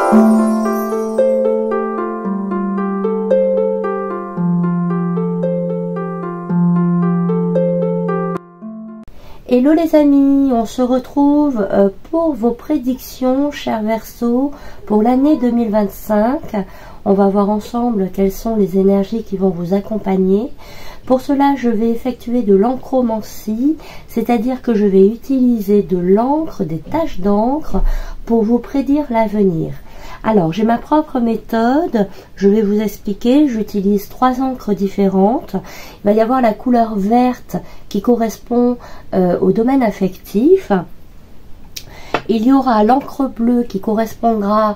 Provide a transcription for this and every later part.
Hello les amis, on se retrouve pour vos prédictions, chers Verseaux, pour l'année 2025. On va voir ensemble quelles sont les énergies qui vont vous accompagner. Pour cela, je vais effectuer de l'encromancie, c'est-à-dire que je vais utiliser de l'encre, des taches d'encre, pour vous prédire l'avenir. Alors, j'ai ma propre méthode, je vais vous expliquer, j'utilise 3 encres différentes. Il va y avoir la couleur verte qui correspond au domaine affectif. Il y aura l'encre bleue qui correspondra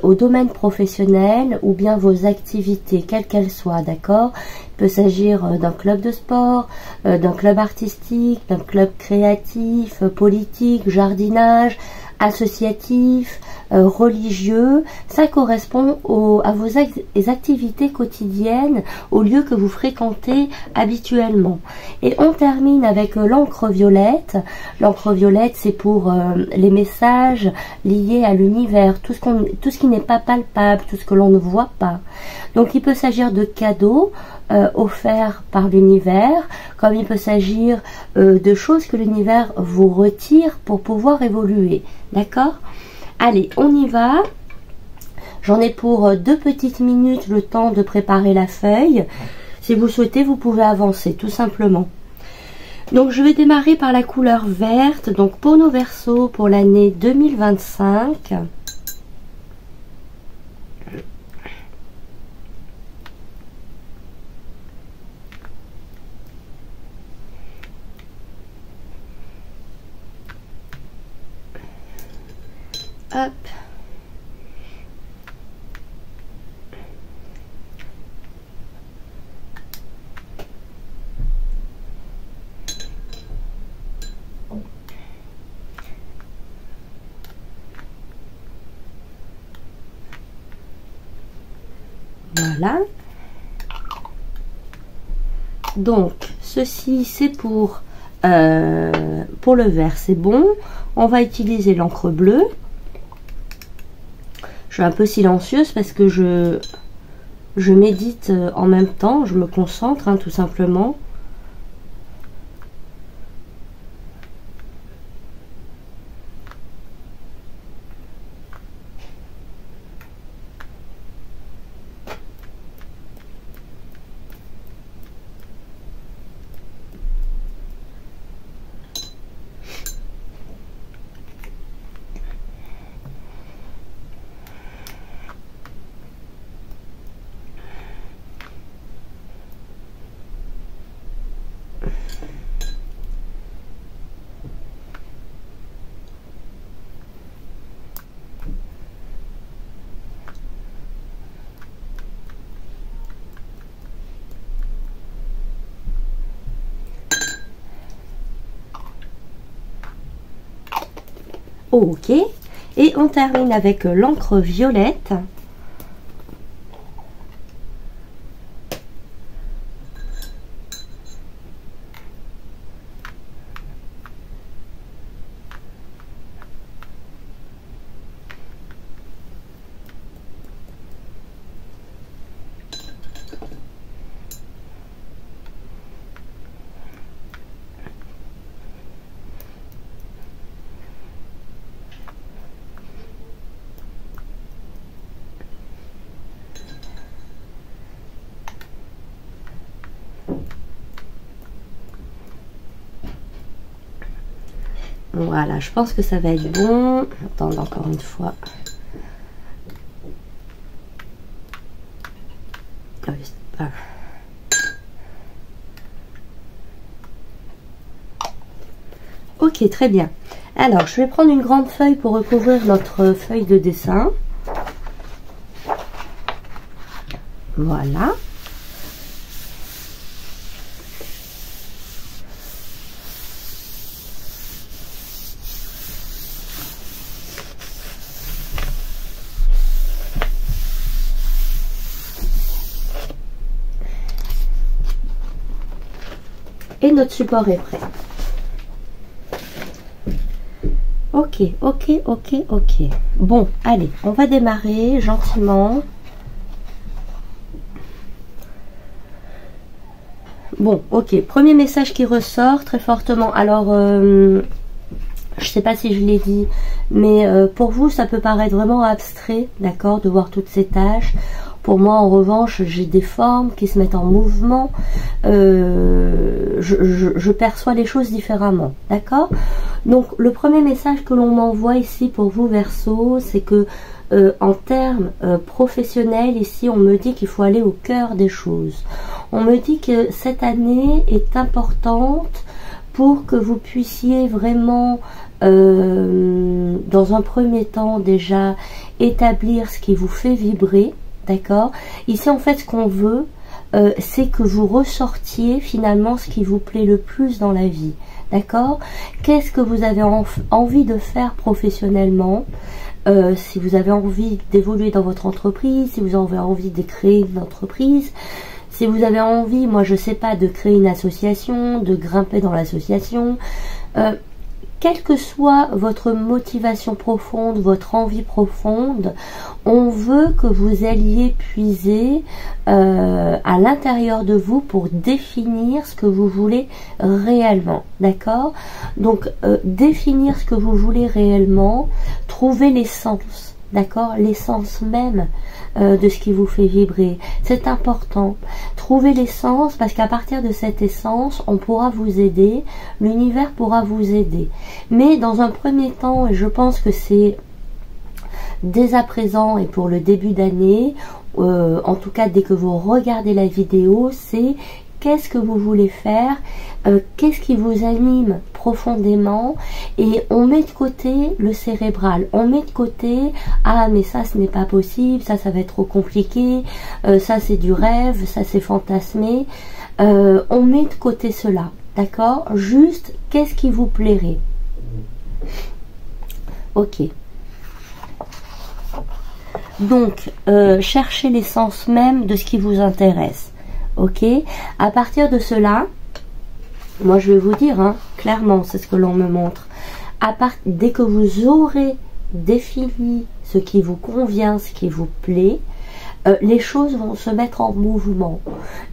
au domaine professionnel ou bien vos activités, quelles qu'elles soient, d'accord? Il peut s'agir d'un club de sport, d'un club artistique, d'un club créatif, politique, jardinage, associatif, religieux. Ça correspond à vos activités quotidiennes, au lieu que vous fréquentez habituellement. Et on termine avec l'encre violette. L'encre violette, c'est pour les messages liés à l'univers, tout ce qui n'est pas palpable, tout ce que l'on ne voit pas. Donc il peut s'agir de cadeaux offerts par l'univers, comme il peut s'agir de choses que l'univers vous retire pour pouvoir évoluer. D'accord? Allez, on y va. J'en ai pour 2 petites minutes le temps de préparer la feuille. Si vous souhaitez, vous pouvez avancer, tout simplement. Donc, je vais démarrer par la couleur verte. Donc, pour nos Verseaux, pour l'année 2025. Hop. Voilà. Donc, ceci, c'est pour le vert, c'est bon. On va utiliser l'encre bleue. Je suis un peu silencieuse parce que je médite en même temps, je me concentre, hein, tout simplement. Ok, et on termine avec l'encre violette. Voilà, je pense que ça va être bon. Attends, encore une fois. Ok, très bien. Alors, je vais prendre une grande feuille pour recouvrir notre feuille de dessin. Voilà. Et notre support est prêt. Ok, ok, ok, ok. Bon, allez, on va démarrer gentiment. Bon, ok. Premier message qui ressort très fortement. Alors, je sais pas si je l'ai dit, mais pour vous, ça peut paraître vraiment abstrait, d'accord, de voir toutes ces tâches. Pour moi, en revanche, j'ai des formes qui se mettent en mouvement. Je perçois les choses différemment, d'accord? Donc, le premier message que l'on m'envoie ici pour vous, Verseau, c'est que en termes professionnels, ici, on me dit qu'il faut aller au cœur des choses. On me dit que cette année est importante pour que vous puissiez vraiment, dans un premier temps déjà, établir ce qui vous fait vibrer. D'accord? Ici, en fait, ce qu'on veut, c'est que vous ressortiez finalement ce qui vous plaît le plus dans la vie. D'accord? Qu'est-ce que vous avez envie de faire professionnellement? Si vous avez envie d'évoluer dans votre entreprise, si vous avez envie de créer une entreprise, si vous avez envie, moi je sais pas, de créer une association, de grimper dans l'association, quelle que soit votre motivation profonde, votre envie profonde, on veut que vous alliez puiser à l'intérieur de vous pour définir ce que vous voulez réellement, d'accord? Donc, définir ce que vous voulez réellement, trouver l'essence, d'accord? L'essence même de ce qui vous fait vibrer. C'est important. Trouvez l'essence, parce qu'à partir de cette essence, on pourra vous aider, l'univers pourra vous aider. Mais dans un premier temps, et je pense que c'est dès à présent et pour le début d'année, en tout cas dès que vous regardez la vidéo, c'est qu'est-ce que vous voulez faire, qu'est-ce qui vous anime profondément, et on met de côté le cérébral, on met de côté ah mais ça ce n'est pas possible, ça va être trop compliqué, ça c'est du rêve, ça c'est fantasmé, on met de côté cela, d'accord? Juste qu'est-ce qui vous plairait? Ok. Donc cherchez l'essence même de ce qui vous intéresse. Ok, à partir de cela, moi je vais vous dire, hein, clairement, c'est ce que l'on me montre. Dès que vous aurez défini ce qui vous convient, ce qui vous plaît, les choses vont se mettre en mouvement.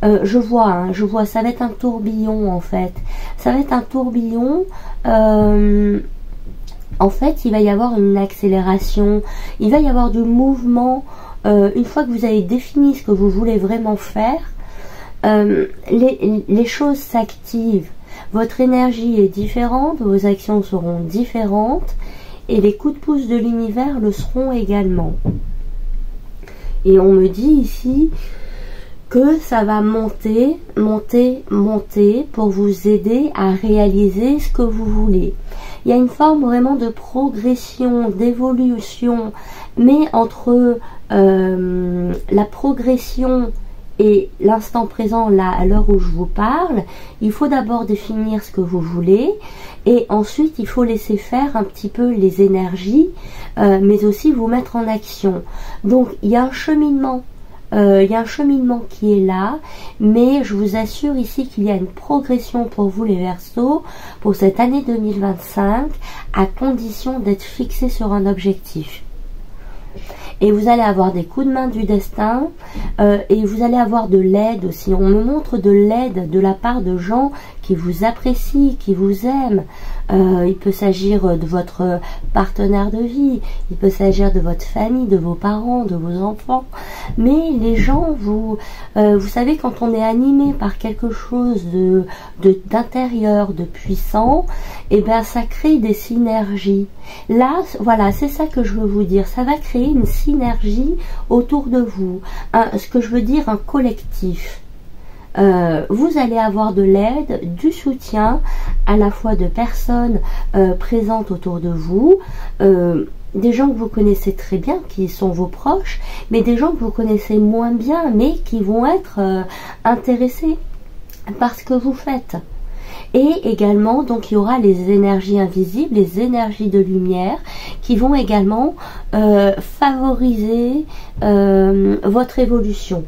Je vois, ça va être un tourbillon en fait. Ça va être un tourbillon. En fait, il va y avoir une accélération, il va y avoir du mouvement. Une fois que vous avez défini ce que vous voulez vraiment faire, les choses s'activent, votre énergie est différente, vos actions seront différentes et les coups de pouce de l'univers le seront également. Et on me dit ici que ça va monter, monter, monter pour vous aider à réaliser ce que vous voulez. Il y a une forme vraiment de progression, d'évolution, mais entre la progression et l'instant présent, là, à l'heure où je vous parle, il faut d'abord définir ce que vous voulez et ensuite il faut laisser faire un petit peu les énergies, mais aussi vous mettre en action. Donc il y a un cheminement. Il y a un cheminement qui est là, mais je vous assure ici qu'il y a une progression pour vous les Verseaux pour cette année 2025 à condition d'être fixé sur un objectif. Et vous allez avoir des coups de main du destin et vous allez avoir de l'aide aussi. On me montre de l'aide de la part de gens qui vous apprécient, qui vous aiment. Il peut s'agir de votre partenaire de vie, il peut s'agir de votre famille, de vos parents, de vos enfants. Mais les gens, vous savez, quand on est animé par quelque chose d'intérieur, de puissant, et bien ça crée des synergies. Là, voilà, c'est ça que je veux vous dire. Ça va créer une synergie autour de vous. Ce que je veux dire, un collectif. Vous allez avoir de l'aide, du soutien, à la fois de personnes présentes autour de vous, des gens que vous connaissez très bien, qui sont vos proches, mais des gens que vous connaissez moins bien, mais qui vont être intéressés par ce que vous faites. Et également, donc, il y aura les énergies invisibles, les énergies de lumière, qui vont également favoriser votre évolution.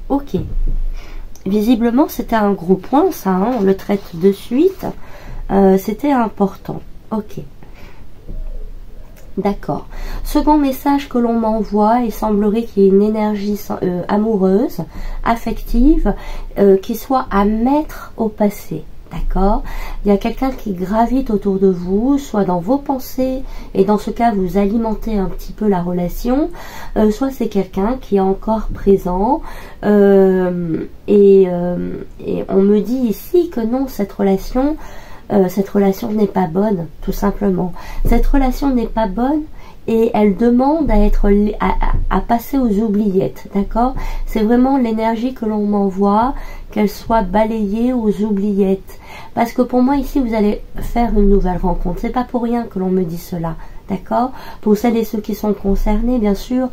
Ok. Visiblement, c'était un gros point, ça, hein, on le traite de suite. C'était important. Ok. D'accord. Second message que l'on m'envoie, il semblerait qu'il y ait une énergie amoureuse, affective, qui soit à mettre au passé. D'accord? Il y a quelqu'un qui gravite autour de vous, soit dans vos pensées, et dans ce cas, vous alimentez un petit peu la relation, soit c'est quelqu'un qui est encore présent, et on me dit ici que non, cette relation n'est pas bonne, tout simplement. Cette relation n'est pas bonne et elle demande à passer aux oubliettes, d'accord? C'est vraiment l'énergie que l'on m'envoie, qu'elle soit balayée aux oubliettes. Parce que pour moi, ici, vous allez faire une nouvelle rencontre. C'est pas pour rien que l'on me dit cela, d'accord? Pour celles et ceux qui sont concernés, bien sûr,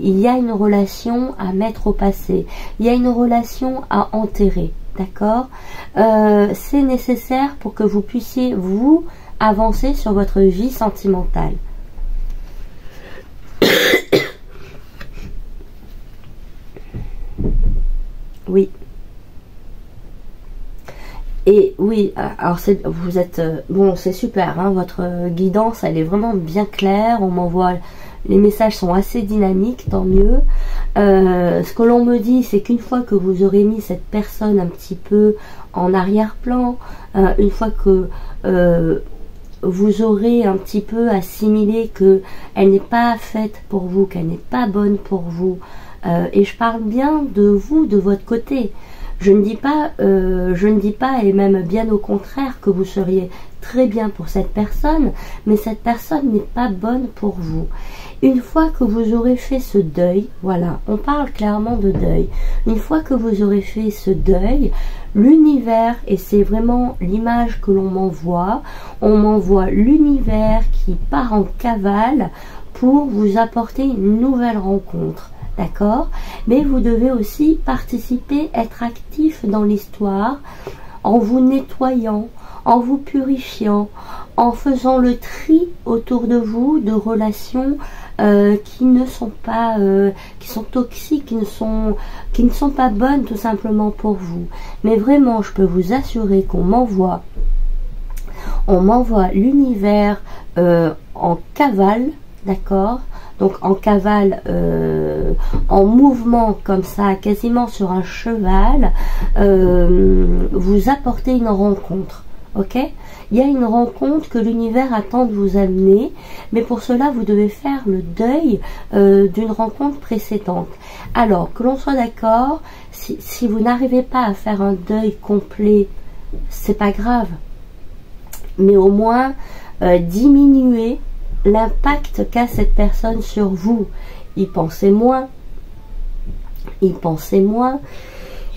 il y a une relation à mettre au passé. Il y a une relation à enterrer. D'accord, c'est nécessaire pour que vous puissiez, vous, avancer sur votre vie sentimentale. Oui. Et oui, alors vous êtes... bon, c'est super, hein, votre guidance, elle est vraiment bien claire. On m'envoie... Les messages sont assez dynamiques, tant mieux. Ce que l'on me dit, c'est qu'une fois que vous aurez mis cette personne un petit peu en arrière-plan, une fois que vous aurez un petit peu assimilé qu'elle n'est pas faite pour vous, qu'elle n'est pas bonne pour vous, et je parle bien de vous, de votre côté. Je ne dis pas, et même bien au contraire, que vous seriez très bien pour cette personne, mais cette personne n'est pas bonne pour vous. Une fois que vous aurez fait ce deuil, voilà, on parle clairement de deuil. Une fois que vous aurez fait ce deuil, l'univers, et c'est vraiment l'image que l'on m'envoie, on m'envoie l'univers qui part en cavale pour vous apporter une nouvelle rencontre. D'accord? Mais vous devez aussi participer, être actif dans l'histoire, en vous nettoyant, en vous purifiant, en faisant le tri autour de vous de relations qui ne sont pas, qui sont toxiques, qui ne sont pas bonnes tout simplement pour vous. Mais vraiment, je peux vous assurer qu'on m'envoie l'univers en cavale, d'accord? Donc en cavale, en mouvement comme ça, quasiment sur un cheval, vous apportez une rencontre. Ok? Il y a une rencontre que l'univers attend de vous amener, mais pour cela, vous devez faire le deuil d'une rencontre précédente. Alors, que l'on soit d'accord, si vous n'arrivez pas à faire un deuil complet, c'est pas grave. Mais au moins, diminuer l'impact qu'a cette personne sur vous. Y pensez moins.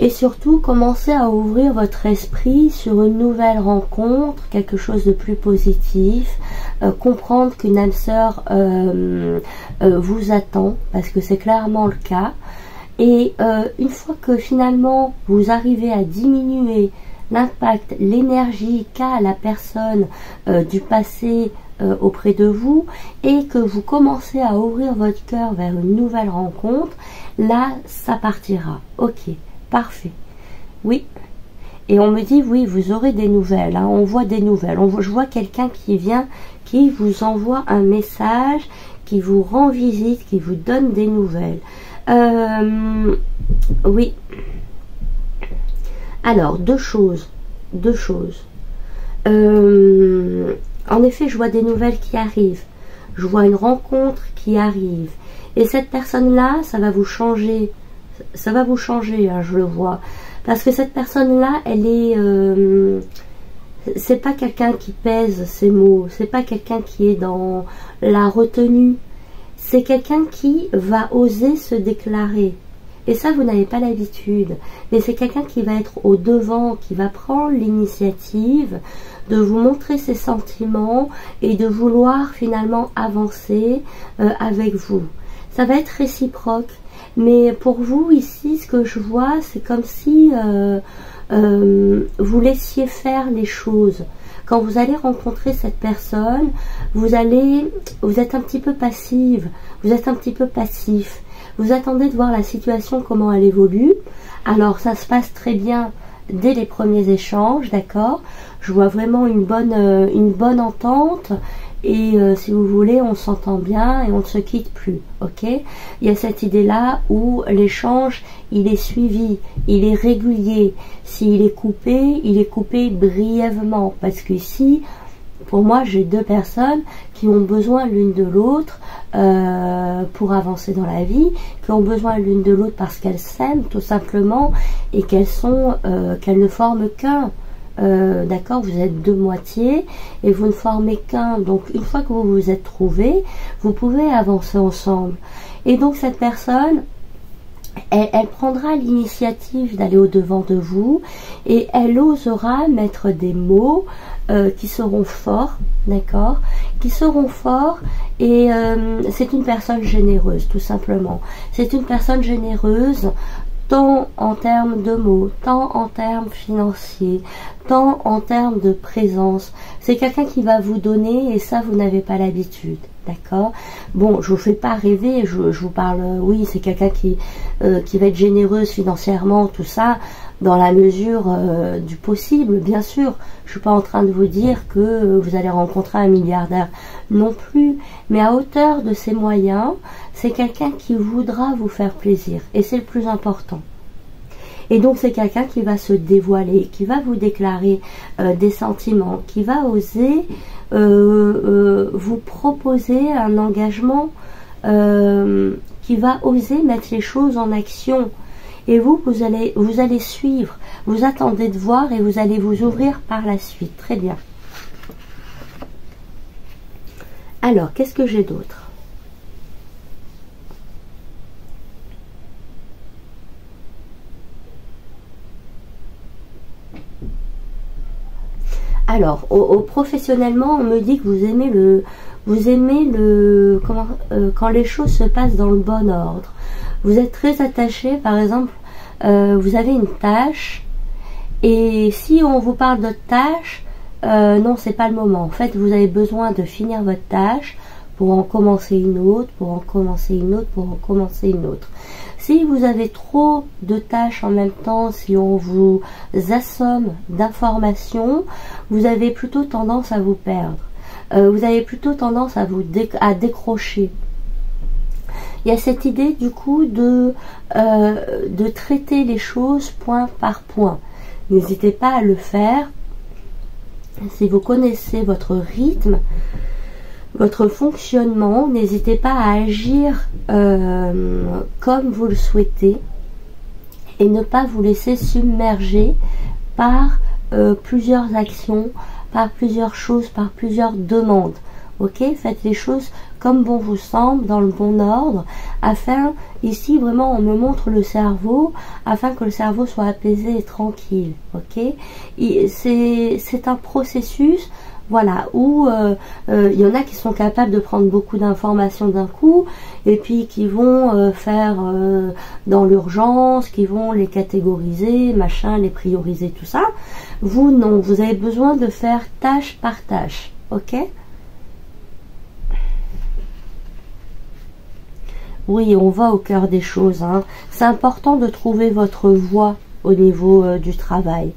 Et surtout, commencez à ouvrir votre esprit sur une nouvelle rencontre, quelque chose de plus positif, comprendre qu'une âme sœur vous attend, parce que c'est clairement le cas. Et une fois que finalement vous arrivez à diminuer l'impact, l'énergie qu'a la personne du passé auprès de vous, et que vous commencez à ouvrir votre cœur vers une nouvelle rencontre, là, ça partira. Ok. Parfait. Oui. Et on me dit, oui, vous aurez des nouvelles. Hein, on voit des nouvelles. Je vois quelqu'un qui vient, qui vous envoie un message, qui vous rend visite, qui vous donne des nouvelles. Oui. Alors, deux choses. En effet, je vois des nouvelles qui arrivent. Je vois une rencontre qui arrive. Et cette personne-là, ça va vous changer. Ça va vous changer, hein, je le vois. Parce que cette personne-là, elle est... c'est pas quelqu'un qui pèse ses mots. C'est pas quelqu'un qui est dans la retenue. C'est quelqu'un qui va oser se déclarer. Et ça, vous n'avez pas l'habitude. Mais c'est quelqu'un qui va être au devant, qui va prendre l'initiative de vous montrer ses sentiments et de vouloir finalement avancer avec vous. Ça va être réciproque. Mais pour vous, ici, ce que je vois, c'est comme si vous laissiez faire les choses. Quand vous allez rencontrer cette personne, vous êtes un petit peu passive, vous êtes un petit peu passif. Vous attendez de voir la situation, comment elle évolue. Alors, ça se passe très bien dès les premiers échanges, d'accord? Je vois vraiment une bonne entente. Et si vous voulez, on s'entend bien et on ne se quitte plus, ok? Il y a cette idée-là où l'échange, il est suivi, il est régulier. S'il est coupé brièvement. Parce qu'ici, pour moi, j'ai deux personnes qui ont besoin l'une de l'autre pour avancer dans la vie, qui ont besoin l'une de l'autre parce qu'elles s'aiment tout simplement et qu'elles ne forment qu'un. D'accord, vous êtes deux moitiés et vous ne formez qu'un. Donc une fois que vous vous êtes trouvés, vous pouvez avancer ensemble. Et donc cette personne, elle prendra l'initiative d'aller au-devant de vous et elle osera mettre des mots qui seront forts, d'accord, qui seront forts. Et c'est une personne généreuse, tout simplement. C'est une personne généreuse, tant en termes de mots, tant en termes financiers, tant en termes de présence. C'est quelqu'un qui va vous donner et ça, vous n'avez pas l'habitude. D'accord? Bon, je vous fais pas rêver, je vous parle, oui, c'est quelqu'un qui va être généreuse financièrement, tout ça, dans la mesure du possible, bien sûr. Je suis pas en train de vous dire que vous allez rencontrer un milliardaire non plus, mais à hauteur de ses moyens, c'est quelqu'un qui voudra vous faire plaisir, et c'est le plus important. Et donc c'est quelqu'un qui va se dévoiler, qui va vous déclarer des sentiments, qui va oser vous proposer un engagement, qui va oser mettre les choses en action. Et vous allez suivre, vous attendez de voir et vous allez vous ouvrir par la suite. Très bien. Alors, qu'est-ce que j'ai d'autre? Alors, professionnellement, on me dit que vous aimez quand les choses se passent dans le bon ordre. Vous êtes très attaché, par exemple, vous avez une tâche, et si on vous parle de tâche, non, c'est pas le moment. En fait, vous avez besoin de finir votre tâche pour en commencer une autre, pour en commencer une autre, pour en commencer une autre. Si vous avez trop de tâches en même temps, si on vous assomme d'informations, vous avez plutôt tendance à vous perdre. Vous avez plutôt tendance à décrocher. Il y a cette idée du coup de traiter les choses point par point. N'hésitez pas à le faire. Si vous connaissez votre rythme, votre fonctionnement, n'hésitez pas à agir comme vous le souhaitez et ne pas vous laisser submerger par plusieurs actions, par plusieurs choses, par plusieurs demandes. Ok, faites les choses comme bon vous semble, dans le bon ordre, afin, ici vraiment on me montre le cerveau, afin que le cerveau soit apaisé et tranquille. Ok, c'est un processus, voilà, où il y en a qui sont capables de prendre beaucoup d'informations d'un coup, et puis qui vont faire dans l'urgence, qui vont les catégoriser, machin, les prioriser, tout ça. Vous non, vous avez besoin de faire tâche par tâche. Ok. Oui, on va au cœur des choses. Hein. C'est important de trouver votre voie au niveau du travail.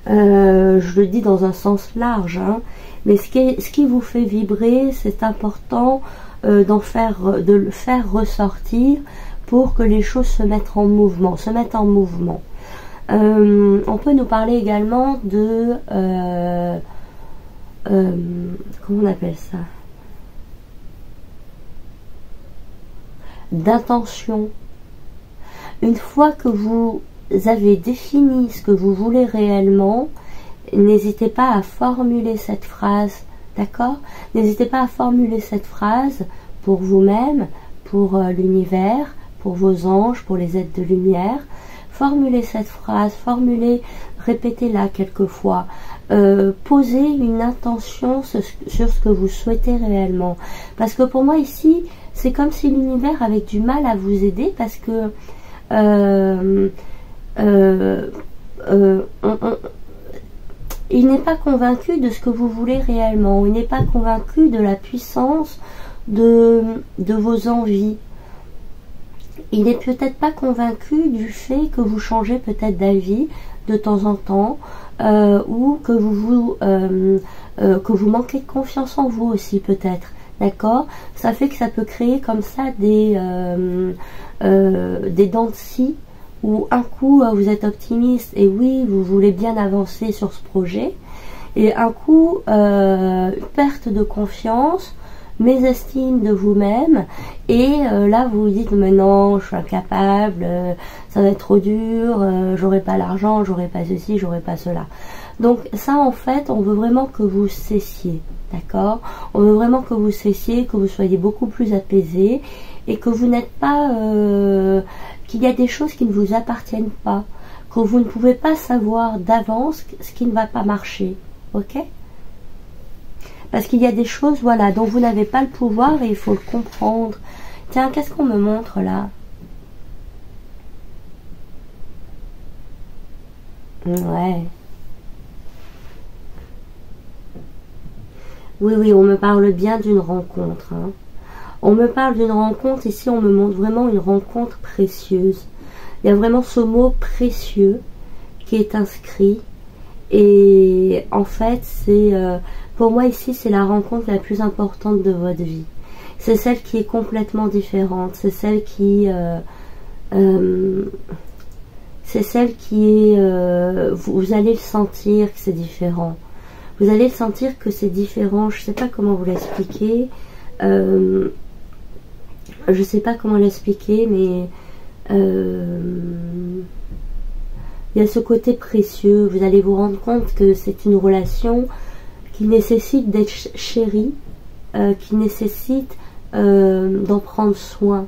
Je le dis dans un sens large, hein, mais ce qui vous fait vibrer, c'est important de le faire ressortir pour que les choses se mettent en mouvement. On peut nous parler également de comment on appelle ça, d'intention. Une fois que vous avez défini ce que vous voulez réellement, n'hésitez pas à formuler cette phrase, d'accord? N'hésitez pas à formuler cette phrase pour vous-même, pour l'univers, pour vos anges, pour les êtres de lumière. Formulez cette phrase, répétez-la quelquefois. Posez une intention sur ce que vous souhaitez réellement. Parce que pour moi ici, c'est comme si l'univers avait du mal à vous aider parce que il n'est pas convaincu de ce que vous voulez réellement. Il n'est pas convaincu de la puissance de vos envies. Il n'est peut-être pas convaincu du fait que vous changez peut-être d'avis de temps en temps, ou que que vous manquez de confiance en vous aussi peut-être. D'accord? Ça fait que ça peut créer comme ça des dents de scie où un coup vous êtes optimiste et oui, vous voulez bien avancer sur ce projet, et un coup perte de confiance, mésestime de vous-même, et là vous vous dites mais non, je suis incapable, ça va être trop dur, j'aurai pas l'argent, j'aurai pas ceci, j'aurai pas cela. Donc ça en fait on veut vraiment que vous cessiez, d'accord? On veut vraiment que vous cessiez, que vous soyez beaucoup plus apaisé, et que vous n'êtes pas qu'il y a des choses qui ne vous appartiennent pas, que vous ne pouvez pas savoir d'avance ce qui ne va pas marcher, ok? Parce qu'il y a des choses, voilà, dont vous n'avez pas le pouvoir et il faut le comprendre. Tiens, qu'est-ce qu'on me montre là? Ouais. Oui, oui, on me parle bien d'une rencontre, hein. On me parle d'une rencontre, ici on me montre vraiment une rencontre précieuse. Il y a vraiment ce mot précieux qui est inscrit. Et en fait, c'est pour moi ici, c'est la rencontre la plus importante de votre vie. C'est celle qui est complètement différente. C'est celle qui vous allez le sentir que c'est différent. Vous allez le sentir que c'est différent. Je sais pas comment vous l'expliquer. Je sais pas comment l'expliquer, mais il y a ce côté précieux. Vous allez vous rendre compte que c'est une relation qui nécessite d'être chérie, qui nécessite d'en prendre soin.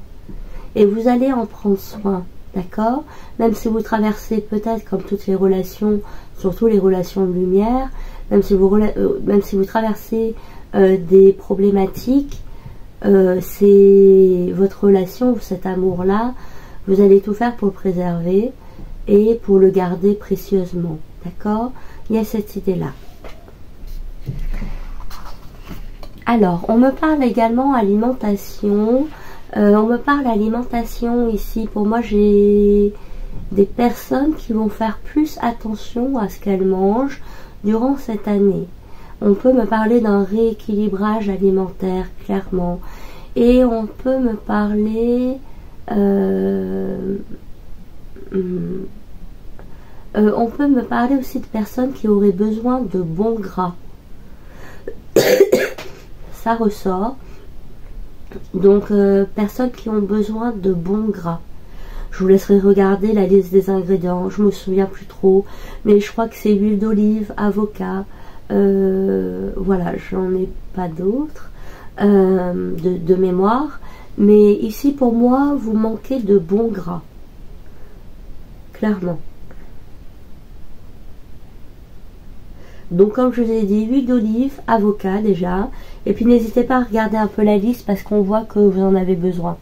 Et vous allez en prendre soin, d'accord? Même si vous traversez peut-être, comme toutes les relations, surtout les relations de lumière, même si vous traversez des problématiques, c'est votre relation, cet amour-là, vous allez tout faire pour le préserver et pour le garder précieusement, d'accord? Il y a cette idée-là. Alors, on me parle également alimentation. On me parle alimentation ici. Pour moi, j'ai des personnes qui vont faire plus attention à ce qu'elles mangent durant cette année. On peut me parler d'un rééquilibrage alimentaire, clairement. Et on peut me parler... on peut me parler aussi de personnes qui auraient besoin de bons gras. Ça ressort. Donc, personnes qui ont besoin de bons gras. Je vous laisserai regarder la liste des ingrédients. Je me souviens plus trop. Mais je crois que c'est huile d'olive, avocat. Voilà, j'en ai pas d'autres de mémoire. Mais ici, pour moi, vous manquez de bons gras. Clairement. Donc, comme je vous ai dit, huile d'olive, avocat déjà. Et puis, n'hésitez pas à regarder un peu la liste parce qu'on voit que vous en avez besoin.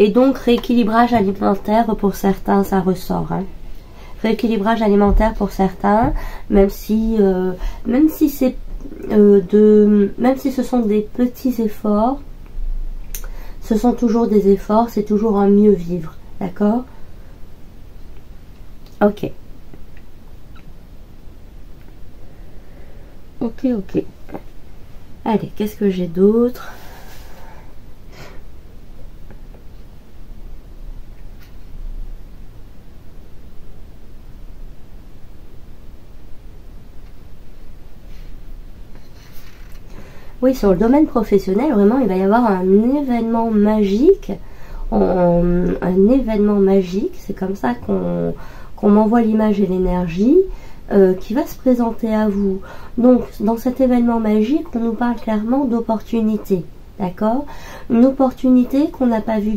Et donc, rééquilibrage alimentaire pour certains, ça ressort. Hein. Rééquilibrage alimentaire pour certains, même si c'est même si ce sont des petits efforts, ce sont toujours des efforts, c'est toujours un mieux vivre, d'accord? Ok. Ok, ok. Allez, qu'est-ce que j'ai d'autre? Oui, sur le domaine professionnel, vraiment, il va y avoir un événement magique. Un événement magique, c'est comme ça qu'on m'envoie l'image et l'énergie qui va se présenter à vous. Donc, dans cet événement magique, on nous parle clairement d'opportunité. D'accord? Une opportunité qu'on n'a pas vu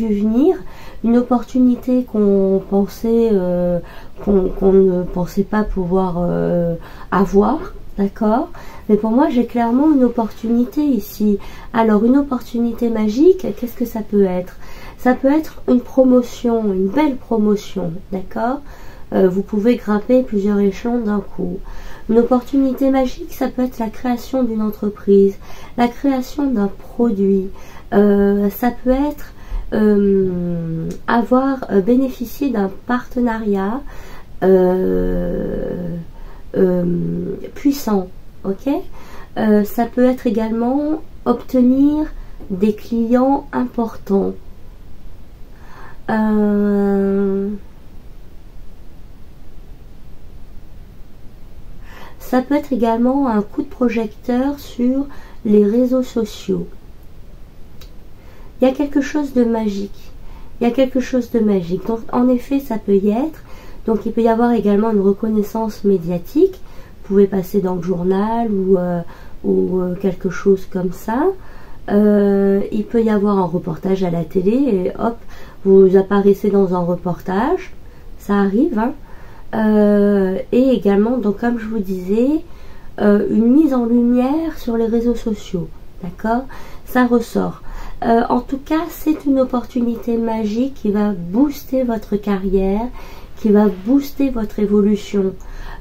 venir, une opportunité qu'on pensait qu'on ne pensait pas pouvoir avoir. D'accord? Mais pour moi, j'ai clairement une opportunité ici. Alors, une opportunité magique, qu'est-ce que ça peut être? Ça peut être une promotion, une belle promotion. D'accord? Vous pouvez grimper plusieurs échelons d'un coup. Une opportunité magique, ça peut être la création d'une entreprise, la création d'un produit. Ça peut être avoir bénéficié d'un partenariat puissant, ok. Ça peut être également obtenir des clients importants. Ça peut être également un coup de projecteur sur les réseaux sociaux. Il y a quelque chose de magique. Il y a quelque chose de magique. Donc, en effet, ça peut y être. Donc, il peut y avoir également une reconnaissance médiatique. Vous pouvez passer dans le journal ou quelque chose comme ça. Il peut y avoir un reportage à la télé et hop, vous apparaissez dans un reportage. Ça arrive, hein. Et également, donc comme je vous disais, une mise en lumière sur les réseaux sociaux, d'accord, ça ressort. En tout cas, c'est une opportunité magique qui va booster votre carrière, qui va booster votre évolution.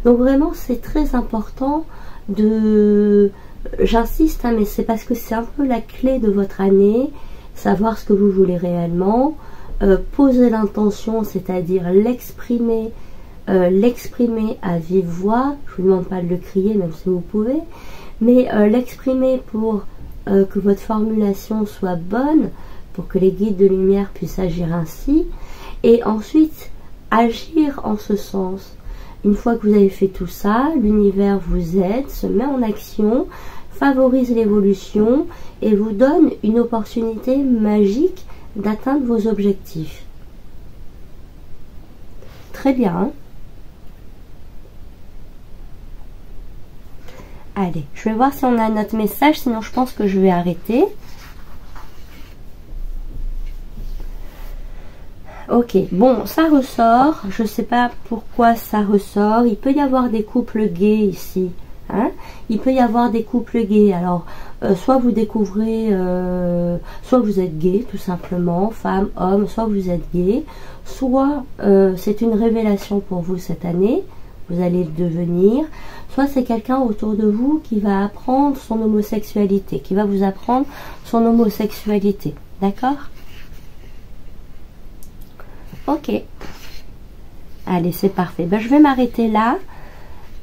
Donc vraiment, c'est très important de, j'insiste, hein, mais c'est parce que c'est un peu la clé de votre année, savoir ce que vous voulez réellement, poser l'intention, c'est-à-dire l'exprimer à vive voix. Je vous demande pas de le crier, même si vous pouvez, mais l'exprimer pour que votre formulation soit bonne, pour que les guides de lumière puissent agir ainsi, et ensuite agir en ce sens. Une fois que vous avez fait tout ça, l'univers vous aide, se met en action, favorise l'évolution et vous donne une opportunité magique d'atteindre vos objectifs. Très bien, hein? Allez, je vais voir si on a notre message, sinon je pense que je vais arrêter. Ok, bon, ça ressort. Je ne sais pas pourquoi ça ressort. Il peut y avoir des couples gays ici. Hein, il peut y avoir des couples gays. Alors, soit vous découvrez, soit vous êtes gay, tout simplement, femme, homme, soit vous êtes gay, soit c'est une révélation pour vous cette année. Vous allez le devenir. Soit c'est quelqu'un autour de vous qui va apprendre son homosexualité, qui va vous apprendre son homosexualité. D'accord ? Ok. Allez, c'est parfait. Ben, je vais m'arrêter là.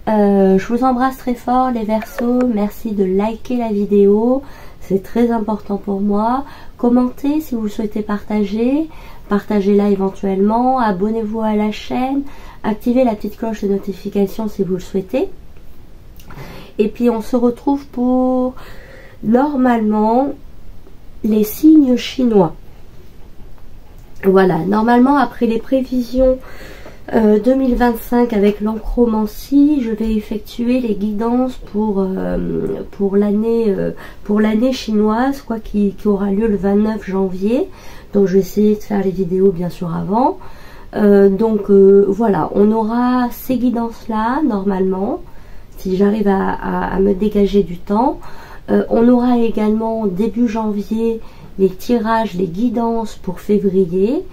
Je vous embrasse très fort les Verseaux. Merci de liker la vidéo. C'est très important pour moi. Commentez si vous souhaitez partager. Partagez-la éventuellement. Abonnez-vous à la chaîne. Activez la petite cloche de notification si vous le souhaitez. Et puis on se retrouve pour normalement les signes chinois. Voilà, normalement après les prévisions 2025 avec l'encromancie, je vais effectuer les guidances pour l'année chinoise, quoi, qui aura lieu le 29 janvier. Donc je vais essayer de faire les vidéos bien sûr avant. Voilà, on aura ces guidances là normalement, si j'arrive à me dégager du temps. On aura également début janvier les tirages, les guidances pour février.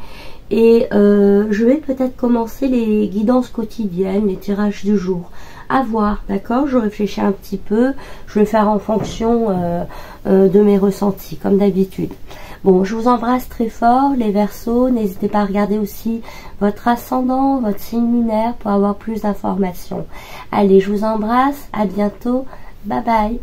Et je vais peut-être commencer les guidances quotidiennes, les tirages du jour. À voir, d'accord? Je réfléchis un petit peu. Je vais faire en fonction de mes ressentis, comme d'habitude. Bon, je vous embrasse très fort, les Verseaux. N'hésitez pas à regarder aussi votre ascendant, votre signe lunaire pour avoir plus d'informations. Allez, je vous embrasse. À bientôt. Bye bye.